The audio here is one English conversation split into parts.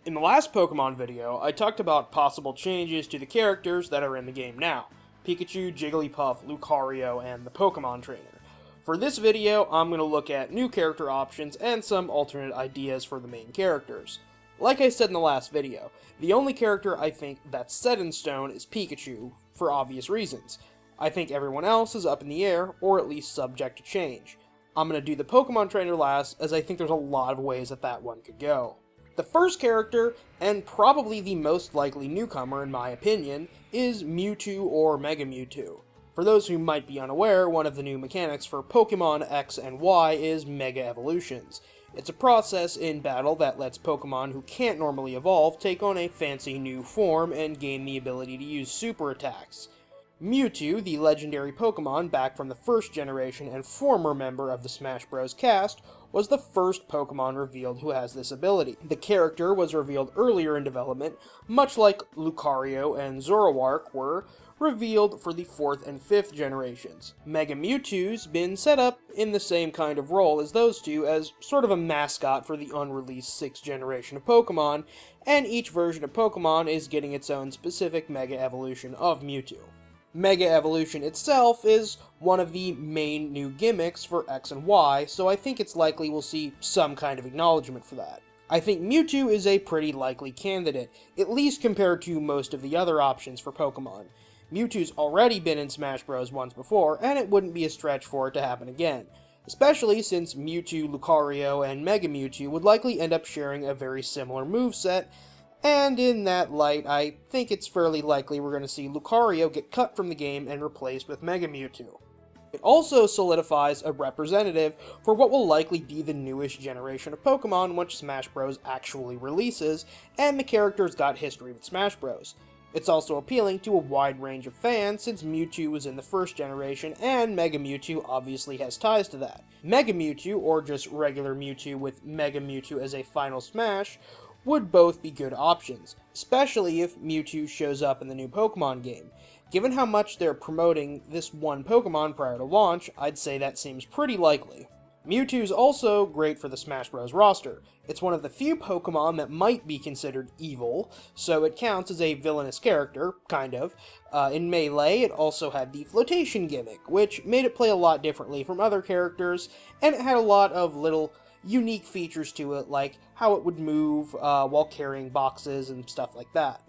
In the last Pokemon video, I talked about possible changes to the characters that are in the game now. Pikachu, Jigglypuff, Lucario, and the Pokemon Trainer. For this video, I'm going to look at new character options and some alternate ideas for the main characters. Like I said in the last video, the only character I think that's set in stone is Pikachu, for obvious reasons. I think everyone else is up in the air, or at least subject to change. I'm going to do the Pokemon Trainer last, as I think there's a lot of ways that one could go. The first character, and probably the most likely newcomer in my opinion, is Mewtwo or Mega Mewtwo. For those who might be unaware, one of the new mechanics for Pokemon X and Y is Mega Evolutions. It's a process in battle that lets Pokemon who can't normally evolve take on a fancy new form and gain the ability to use super attacks. Mewtwo, the legendary Pokemon back from the first generation and former member of the Smash Bros. Cast, was the first Pokemon revealed who has this ability. The character was revealed earlier in development, much like Lucario and Zoroark were revealed for the 4th and 5th generations. Mega Mewtwo's been set up in the same kind of role as those two, as sort of a mascot for the unreleased 6th generation of Pokemon, and each version of Pokemon is getting its own specific Mega Evolution of Mewtwo. Mega Evolution itself is one of the main new gimmicks for X and Y, so I think it's likely we'll see some kind of acknowledgement for that. I think Mewtwo is a pretty likely candidate, at least compared to most of the other options for Pokemon. Mewtwo's already been in Smash Bros. Once before, and it wouldn't be a stretch for it to happen again. Especially since Mewtwo, Lucario, and Mega Mewtwo would likely end up sharing a very similar moveset, and in that light, I think it's fairly likely we're going to see Lucario get cut from the game and replaced with Mega Mewtwo. It also solidifies a representative for what will likely be the newest generation of Pokemon once Smash Bros. Actually releases, and the character's got history with Smash Bros. It's also appealing to a wide range of fans since Mewtwo was in the first generation, and Mega Mewtwo obviously has ties to that. Mega Mewtwo, or just regular Mewtwo with Mega Mewtwo as a final smash, would both be good options, especially if Mewtwo shows up in the new Pokemon game. Given how much they're promoting this one Pokemon prior to launch, I'd say that seems pretty likely. Mewtwo's also great for the Smash Bros. Roster. It's one of the few Pokemon that might be considered evil, so it counts as a villainous character, kind of. In Melee, it also had the flotation gimmick, which made it play a lot differently from other characters, and it had a lot of little unique features to it, like how it would move while carrying boxes and stuff like that.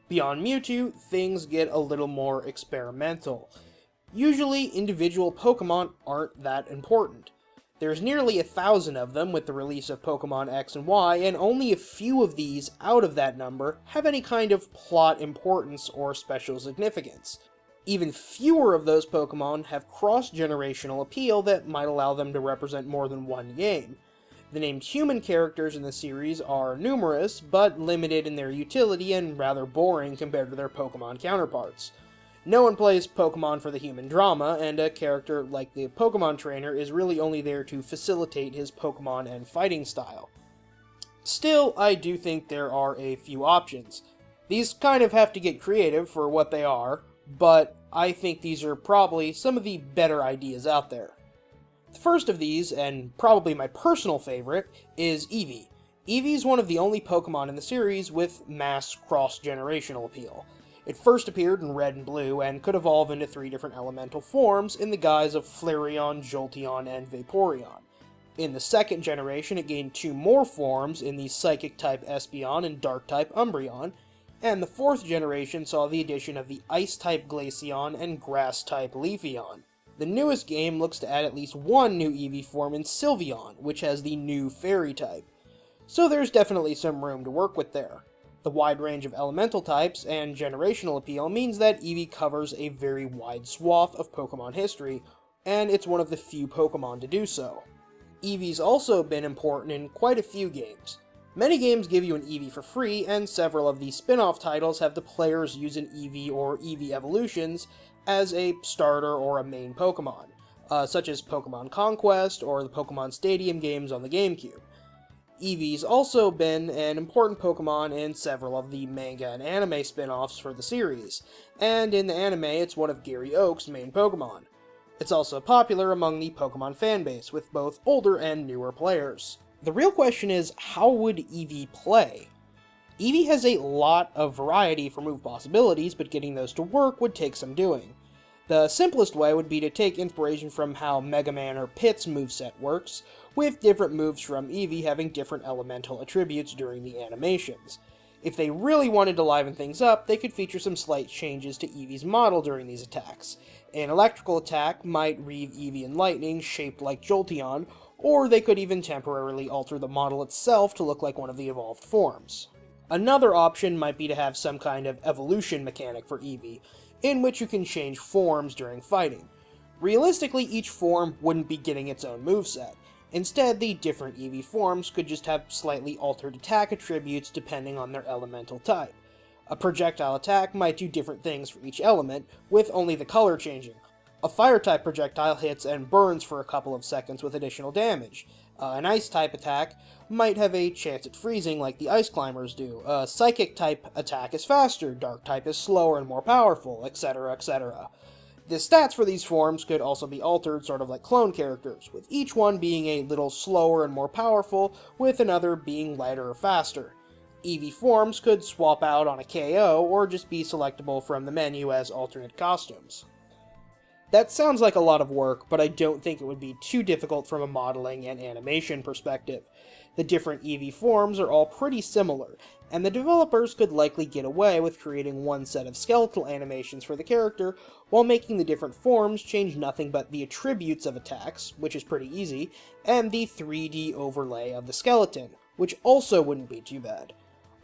Beyond Mewtwo, things get a little more experimental. Usually, individual Pokemon aren't that important. There's nearly 1,000 of them with the release of Pokemon X and Y, and only a few of these out of that number have any kind of plot importance or special significance. Even fewer of those Pokemon have cross-generational appeal that might allow them to represent more than one game. The named human characters in the series are numerous, but limited in their utility and rather boring compared to their Pokemon counterparts. No one plays Pokemon for the human drama, and a character like the Pokemon Trainer is really only there to facilitate his Pokemon and fighting style. Still, I do think there are a few options. These kind of have to get creative for what they are, but I think these are probably some of the better ideas out there. The first of these, and probably my personal favorite, is Eevee. Eevee is one of the only Pokemon in the series with mass cross-generational appeal. It first appeared in Red and Blue, and could evolve into 3 different elemental forms in the guise of Flareon, Jolteon, and Vaporeon. In the 2nd generation, it gained 2 more forms in the Psychic-type Espeon and Dark-type Umbreon, and the 4th generation saw the addition of the Ice-type Glaceon and Grass-type Leafeon. The newest game looks to add at least 1 new Eevee form in Sylveon, which has the new Fairy type. So there's definitely some room to work with there. The wide range of elemental types and generational appeal means that Eevee covers a very wide swath of Pokemon history, and it's one of the few Pokemon to do so. Eevee's also been important in quite a few games. Many games give you an Eevee for free, and several of the spin-off titles have the players use an Eevee or Eevee evolutions as a starter or a main Pokemon, such as Pokemon Conquest or the Pokemon Stadium games on the GameCube. Eevee's also been an important Pokemon in several of the manga and anime spin-offs for the series, and in the anime it's one of Gary Oak's main Pokemon. It's also popular among the Pokemon fanbase, with both older and newer players. The real question is, how would Eevee play? Eevee has a lot of variety for move possibilities, but getting those to work would take some doing. The simplest way would be to take inspiration from how Mega Man or Pit's moveset works, with different moves from Eevee having different elemental attributes during the animations. If they really wanted to liven things up, they could feature some slight changes to Eevee's model during these attacks. An electrical attack might reave Eevee in lightning, shaped like Jolteon, or they could even temporarily alter the model itself to look like one of the evolved forms. Another option might be to have some kind of evolution mechanic for Eevee, in which you can change forms during fighting. Realistically, each form wouldn't be getting its own moveset. Instead, the different Eevee forms could just have slightly altered attack attributes depending on their elemental type. A projectile attack might do different things for each element, with only the color changing. A fire-type projectile hits and burns for a couple of seconds with additional damage. An ice-type attack might have a chance at freezing like the Ice Climbers do. A Psychic-type attack is faster, Dark-type is slower and more powerful, etc., etc. The stats for these forms could also be altered, sort of like clone characters, with each one being a little slower and more powerful, with another being lighter or faster. Eevee forms could swap out on a KO, or just be selectable from the menu as alternate costumes. That sounds like a lot of work, but I don't think it would be too difficult from a modeling and animation perspective. The different Eevee forms are all pretty similar, and the developers could likely get away with creating one set of skeletal animations for the character, while making the different forms change nothing but the attributes of attacks, which is pretty easy, and the 3D overlay of the skeleton, which also wouldn't be too bad.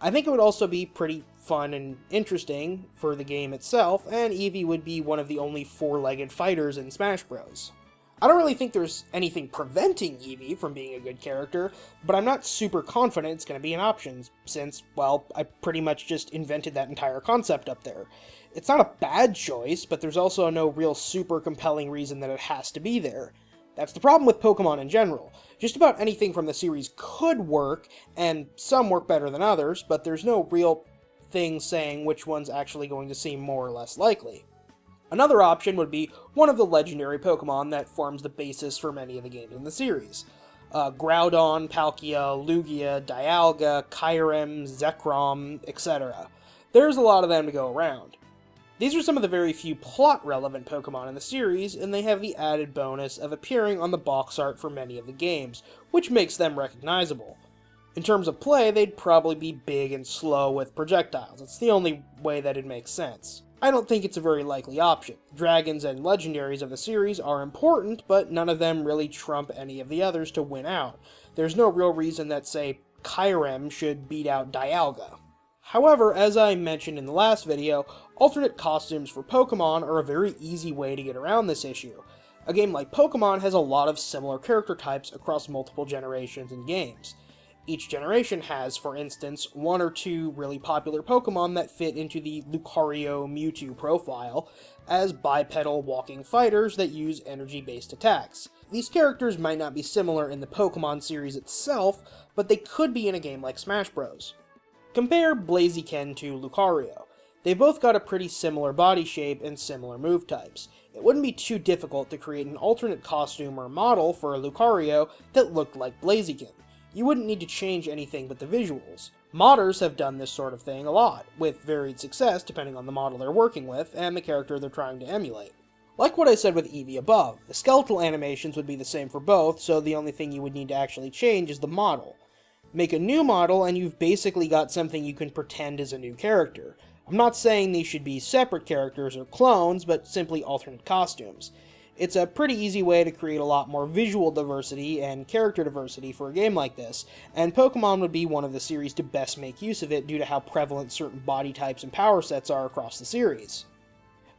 I think it would also be pretty fun and interesting for the game itself, and Eevee would be one of the only four-legged fighters in Smash Bros. I don't really think there's anything preventing Eevee from being a good character, but I'm not super confident it's going to be an option, since, well, I pretty much just invented that entire concept up there. It's not a bad choice, but there's also no real super compelling reason that it has to be there. That's the problem with Pokemon in general. Just about anything from the series could work, and some work better than others, but there's no real thing saying which one's actually going to seem more or less likely. Another option would be one of the legendary Pokemon that forms the basis for many of the games in the series. Groudon, Palkia, Lugia, Dialga, Kyurem, Zekrom, etc. There's a lot of them to go around. These are some of the very few plot-relevant Pokemon in the series, and they have the added bonus of appearing on the box art for many of the games, which makes them recognizable. In terms of play, they'd probably be big and slow with projectiles. It's the only way that it makes sense. I don't think it's a very likely option. Dragons and Legendaries of the series are important, but none of them really trump any of the others to win out. There's no real reason that, say, Kyurem should beat out Dialga. However, as I mentioned in the last video, alternate costumes for Pokemon are a very easy way to get around this issue. A game like Pokemon has a lot of similar character types across multiple generations and games. Each generation has, for instance, one or two really popular Pokemon that fit into the Lucario Mewtwo profile as bipedal walking fighters that use energy-based attacks. These characters might not be similar in the Pokemon series itself, but they could be in a game like Smash Bros. Compare Blaziken to Lucario. They both got a pretty similar body shape and similar move types. It wouldn't be too difficult to create an alternate costume or model for a Lucario that looked like Blaziken. You wouldn't need to change anything but the visuals. Modders have done this sort of thing a lot, with varied success depending on the model they're working with and the character they're trying to emulate. Like what I said with Eevee above, the skeletal animations would be the same for both, so the only thing you would need to actually change is the model. Make a new model and you've basically got something you can pretend is a new character. I'm not saying these should be separate characters or clones, but simply alternate costumes. It's a pretty easy way to create a lot more visual diversity and character diversity for a game like this, and Pokemon would be one of the series to best make use of it due to how prevalent certain body types and power sets are across the series.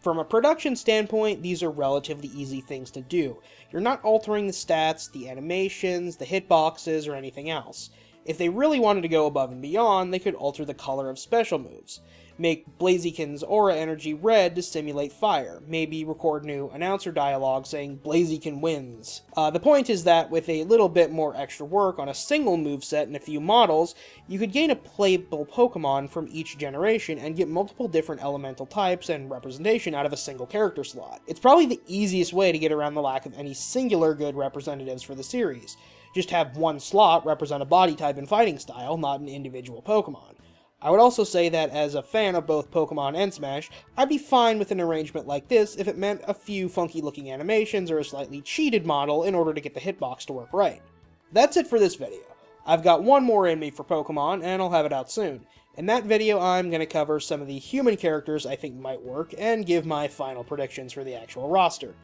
From a production standpoint, these are relatively easy things to do. You're not altering the stats, the animations, the hitboxes, or anything else. If they really wanted to go above and beyond, they could alter the color of special moves. Make Blaziken's aura energy red to simulate fire. Maybe record new announcer dialogue saying Blaziken wins. The point is that with a little bit more extra work on a single moveset and a few models, you could gain a playable Pokemon from each generation and get multiple different elemental types and representation out of a single character slot. It's probably the easiest way to get around the lack of any singular good representatives for the series. Just have one slot represent a body type and fighting style, not an individual Pokemon. I would also say that as a fan of both Pokemon and Smash, I'd be fine with an arrangement like this if it meant a few funky looking animations or a slightly cheated model in order to get the hitbox to work right. That's it for this video. I've got one more in me for Pokemon, and I'll have it out soon. In that video, I'm going to cover some of the human characters I think might work, and give my final predictions for the actual roster.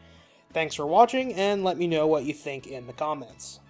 Thanks for watching, and let me know what you think in the comments.